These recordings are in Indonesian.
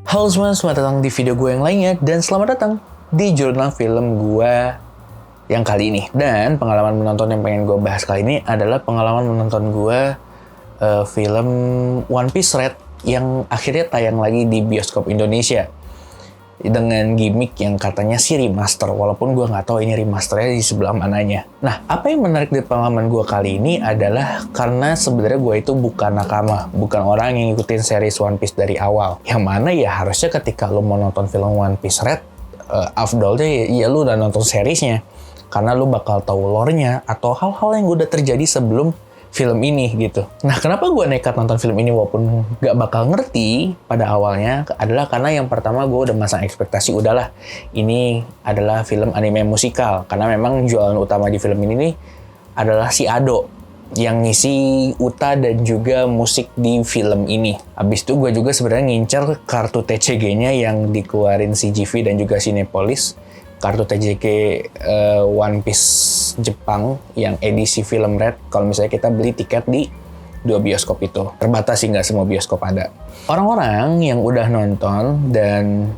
Halo semua, selamat datang di video gue yang lainnya dan selamat datang di jurnal film gue yang kali ini. Dan pengalaman menonton yang pengen gue bahas kali ini adalah pengalaman menonton gue film One Piece Red yang akhirnya tayang lagi di bioskop Indonesia dengan gimmick yang katanya sih remaster, walaupun gue nggak tahu ini remasternya di sebelah mananya. Nah, apa yang menarik dari pengalaman gue kali ini adalah karena sebenarnya gue itu bukan nakama, bukan orang yang ngikutin series One Piece dari awal. Yang mana ya harusnya ketika lo mau nonton film One Piece Red, afdolnya ya lo udah nonton seriesnya, karena lo bakal tahu lore-nya atau hal-hal yang udah terjadi sebelum film ini gitu. Nah, kenapa gue nekat nonton film ini walaupun gak bakal ngerti pada awalnya adalah karena yang pertama gue udah masang ekspektasi udahlah ini adalah film anime musikal, karena memang jualan utama di film ini nih adalah si Ado yang ngisi Uta dan juga musik di film ini. Abis itu gue juga sebenarnya ngincer kartu TCG-nya yang dikeluarin CGV dan juga Cinepolis, kartu TCG One Piece Jepang yang edisi film Red. Kalau misalnya kita beli tiket di 2 bioskop itu, terbatas sih, nggak semua bioskop ada. Orang-orang yang udah nonton dan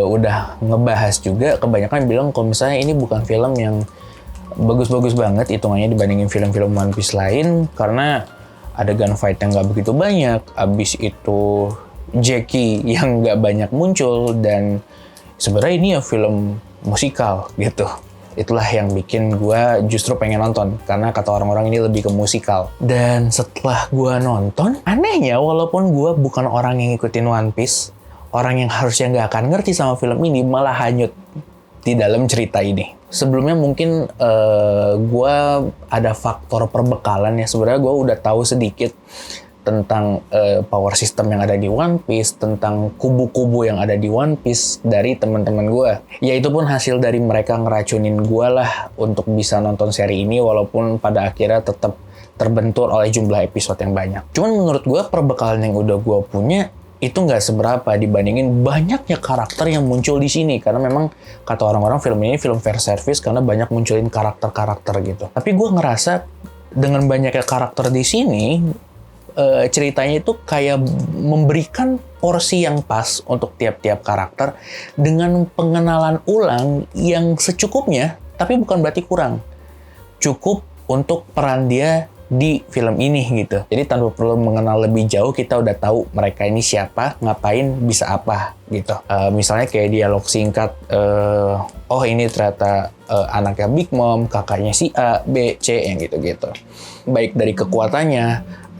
udah ngebahas juga kebanyakan bilang kalau misalnya ini bukan film yang bagus-bagus banget hitungannya dibandingin film-film One Piece lain, karena ada gunfight yang nggak begitu banyak, abis itu Jackie yang nggak banyak muncul, dan sebenarnya ini ya film musikal gitu. Itulah yang bikin gue justru pengen nonton, karena kata orang-orang ini lebih ke musikal. Dan setelah gue nonton, anehnya walaupun gue bukan orang yang ngikutin One Piece, orang yang harusnya nggak akan ngerti sama film ini malah hanyut di dalam cerita ini. Sebelumnya mungkin gue ada faktor perbekalan ya. Sebenarnya gue udah tahu sedikit tentang power system yang ada di One Piece, tentang kubu-kubu yang ada di One Piece dari teman-teman gue. Ya itu pun hasil dari mereka ngeracunin gue lah untuk bisa nonton seri ini, walaupun pada akhirnya tetap terbentur oleh jumlah episode yang banyak. Cuman menurut gue perbekalan yang udah gue punya itu nggak seberapa dibandingin banyaknya karakter yang muncul di sini, karena memang kata orang-orang film ini film fair service karena banyak munculin karakter-karakter gitu. Tapi gue ngerasa dengan banyaknya karakter di sini, ceritanya itu kayak memberikan porsi yang pas untuk tiap-tiap karakter dengan pengenalan ulang yang secukupnya, tapi bukan berarti kurang. Cukup untuk peran dia di film ini gitu. Jadi tanpa perlu mengenal lebih jauh, kita udah tahu mereka ini siapa, ngapain, bisa apa gitu. Misalnya kayak dialog singkat, oh ini ternyata anaknya Big Mom, kakaknya si A, B, C, yang gitu-gitu. Baik dari kekuatannya,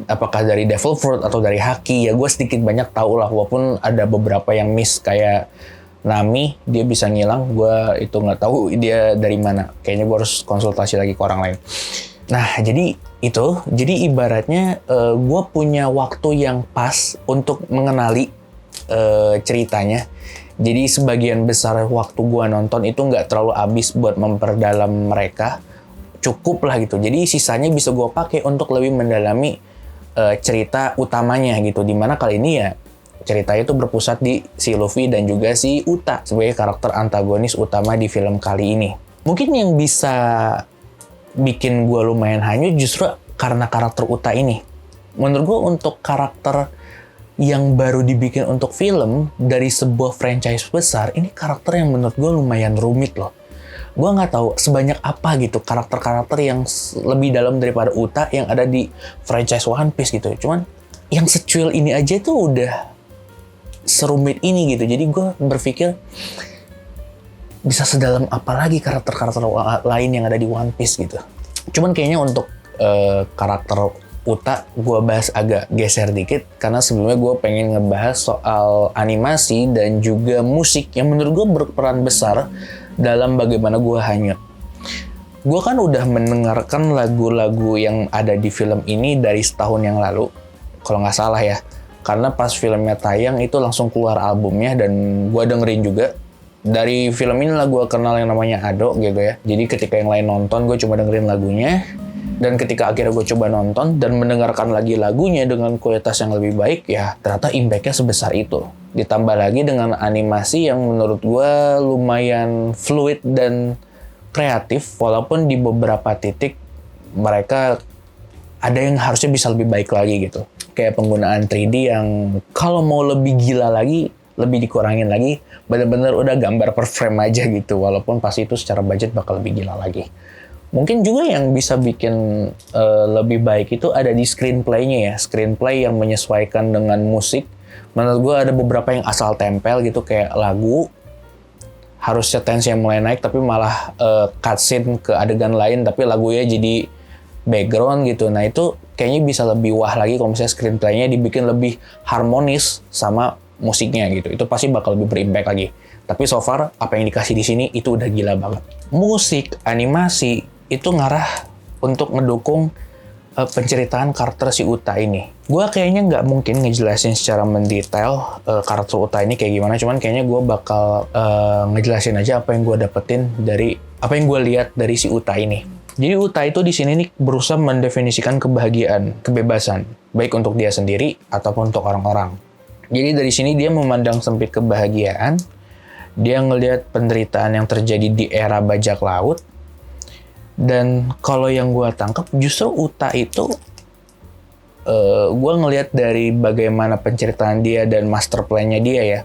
apakah dari Devil Fruit atau dari Haki, ya gue sedikit banyak tahu lah, walaupun ada beberapa yang miss, kayak Nami, dia bisa ngilang, gue itu nggak tahu dia dari mana. Kayaknya gue harus konsultasi lagi ke orang lain. Nah, jadi ibaratnya gue punya waktu yang pas untuk mengenali ceritanya. Jadi sebagian besar waktu gue nonton itu nggak terlalu habis buat memperdalam mereka, cukup lah gitu. Jadi sisanya bisa gue pakai untuk lebih mendalami cerita utamanya gitu. Dimana kali ini ya ceritanya itu berpusat di si Luffy dan juga si Uta sebagai karakter antagonis utama di film kali ini. Mungkin yang bisa bikin gue lumayan hanyut justru karena karakter Uta ini. Menurut gue untuk karakter yang baru dibikin untuk film dari sebuah franchise besar, ini karakter yang menurut gue lumayan rumit loh. Gue nggak tahu sebanyak apa gitu karakter-karakter yang lebih dalam daripada Uta yang ada di franchise One Piece gitu. Cuman yang secuil ini aja tuh udah serumit ini gitu. Jadi gue berpikir bisa sedalam apa lagi karakter-karakter lain yang ada di One Piece gitu. Cuman kayaknya untuk karakter Uta gue bahas agak geser dikit, karena sebelumnya gue pengen ngebahas soal animasi dan juga musik yang menurut gue berperan besar dalam bagaimana gue hanyut. Gue kan udah mendengarkan lagu-lagu yang ada di film ini dari setahun yang lalu, kalau nggak salah ya. Karena pas filmnya tayang itu langsung keluar albumnya dan gue dengerin juga. Dari film ini lah gue kenal yang namanya Ado gitu ya. Jadi ketika yang lain nonton, gue cuma dengerin lagunya. Dan ketika akhirnya gue coba nonton dan mendengarkan lagi lagunya dengan kualitas yang lebih baik, ya ternyata impact-nya sebesar itu. Ditambah lagi dengan animasi yang menurut gue lumayan fluid dan kreatif, walaupun di beberapa titik mereka ada yang harusnya bisa lebih baik lagi gitu. Kayak penggunaan 3D yang kalau mau lebih gila lagi, lebih dikurangin lagi, bener-bener udah gambar per frame aja gitu. Walaupun pasti itu secara budget bakal lebih gila lagi. Mungkin juga yang bisa bikin lebih baik itu ada di screenplay-nya ya. Screenplay yang menyesuaikan dengan musik. Menurut gue ada beberapa yang asal tempel gitu, kayak lagu harusnya tensinya mulai naik tapi malah cutscene ke adegan lain tapi lagunya jadi background gitu. Nah itu kayaknya bisa lebih wah lagi kalau misalnya screenplay-nya dibikin lebih harmonis sama musiknya gitu. Itu pasti bakal lebih berimpact lagi. Tapi so far apa yang dikasih di sini itu udah gila banget. Musik, animasi itu ngarah untuk ngedukung penceritaan karakter si Uta ini. Gue kayaknya nggak mungkin ngejelasin secara mendetail karakter Uta ini kayak gimana, cuman kayaknya gue bakal ngejelasin aja apa yang gue dapetin dari apa yang gue lihat dari si Uta ini. Jadi Uta itu di sini nih berusaha mendefinisikan kebahagiaan, kebebasan, baik untuk dia sendiri ataupun untuk orang-orang. Jadi dari sini dia memandang sempit kebahagiaan, dia ngelihat penderitaan yang terjadi di era bajak laut. Dan kalau yang gue tangkap justru Uta itu gue ngelihat dari bagaimana penceritaan dia dan master plan-nya dia ya.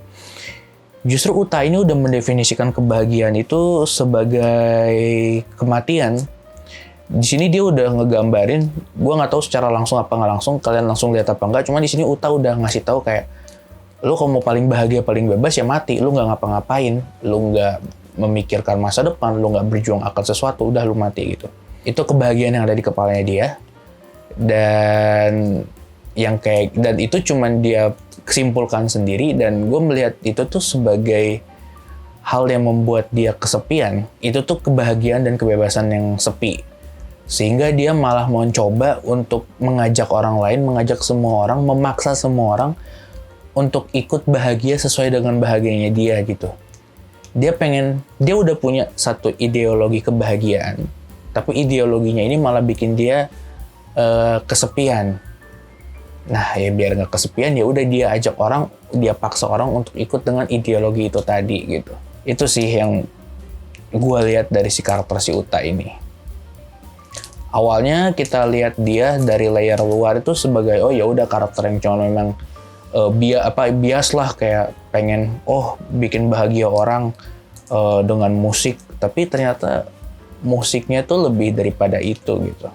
Justru Uta ini udah mendefinisikan kebahagiaan itu sebagai kematian. Di sini dia udah ngegambarin, gue nggak tahu secara langsung apa nggak langsung, kalian langsung lihat apa enggak. Cuma di sini Uta udah ngasih tahu kayak, lu kalau mau paling bahagia paling bebas ya mati, lu nggak ngapa-ngapain, lu nggak memikirkan masa depan, lu nggak berjuang akan sesuatu, udah lu mati gitu. Itu kebahagiaan yang ada di kepalanya dia, dan itu cuman dia kesimpulkan sendiri, dan gue melihat itu tuh sebagai hal yang membuat dia kesepian. Itu tuh kebahagiaan dan kebebasan yang sepi, sehingga dia malah mau coba untuk mengajak orang lain, mengajak semua orang, memaksa semua orang untuk ikut bahagia sesuai dengan bahagianya dia gitu. Dia udah punya satu ideologi kebahagiaan, tapi ideologinya ini malah bikin dia kesepian. Nah ya biar nggak kesepian ya udah dia ajak orang, dia paksa orang untuk ikut dengan ideologi itu tadi gitu. Itu sih yang gue lihat dari si karakter si Uta ini. Awalnya kita lihat dia dari layer luar itu sebagai oh ya udah karakter yang cuma memang bias lah, kayak pengen bikin bahagia orang dengan musik, tapi ternyata musiknya tuh lebih daripada itu gitu.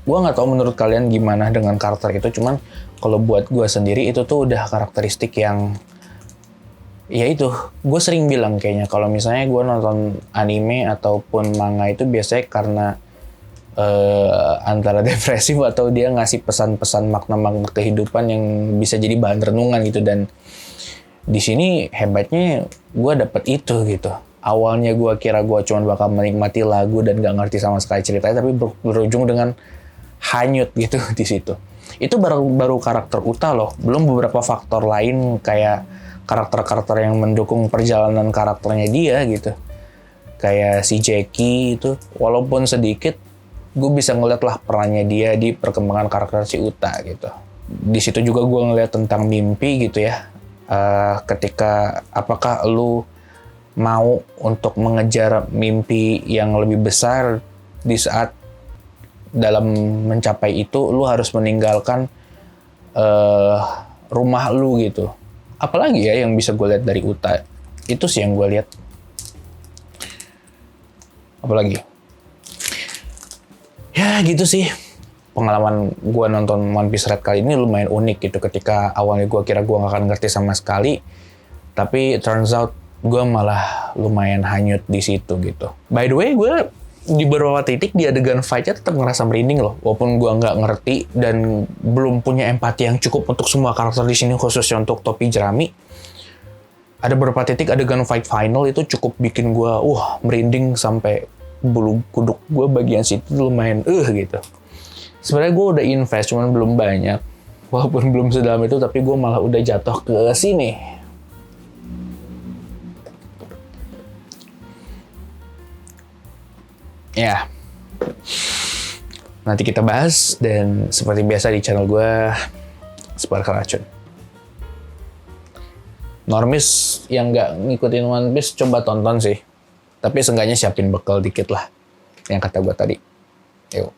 Gue nggak tahu menurut kalian gimana dengan karakter itu, cuman kalau buat gue sendiri itu tuh udah karakteristik yang ya itu, gue sering bilang kayaknya kalau misalnya gue nonton anime ataupun manga itu biasanya karena antara depresif atau dia ngasih pesan-pesan makna-makna kehidupan yang bisa jadi bahan renungan gitu. Dan di sini hebatnya gue dapet itu gitu. Awalnya gue kira gue cuma bakal menikmati lagu dan gak ngerti sama sekali ceritanya, tapi berujung dengan hanyut gitu di situ. Itu baru karakter Uta loh, belum beberapa faktor lain kayak karakter-karakter yang mendukung perjalanan karakternya dia gitu. Kayak si Jackie itu, walaupun sedikit, gue bisa ngeliat lah perannya dia di perkembangan karakter si Uta gitu. Di situ juga gue ngeliat tentang mimpi gitu ya. Ketika apakah lu mau untuk mengejar mimpi yang lebih besar, di saat dalam mencapai itu lu harus meninggalkan rumah lu gitu. Apalagi ya yang bisa gue lihat dari Uta. Itu sih yang gue lihat. Apalagi? Ya gitu sih, pengalaman gue nonton One Piece Red kali ini lumayan unik gitu. Ketika awalnya gue kira gue gak akan ngerti sama sekali, tapi turns out gue malah lumayan hanyut di situ gitu. By the way, gue di beberapa titik di adegan fight-nya tetap ngerasa merinding loh, walaupun gue nggak ngerti dan belum punya empati yang cukup untuk semua karakter di sini, khususnya untuk Topi Jerami. Ada beberapa titik adegan fight final itu cukup bikin gue merinding sampai bulu kuduk gue bagian situ lumayan gitu. Sebenarnya gue udah invest, cuman belum banyak. Walaupun belum sedalam itu, tapi gue malah udah jatuh ke sini. Ya, nanti kita bahas, dan seperti biasa di channel gue, Sparkle Racun. Normis yang nggak ngikutin One Piece coba tonton sih. Tapi seenggaknya siapin bekal dikit lah, yang kata gue tadi. Yuk.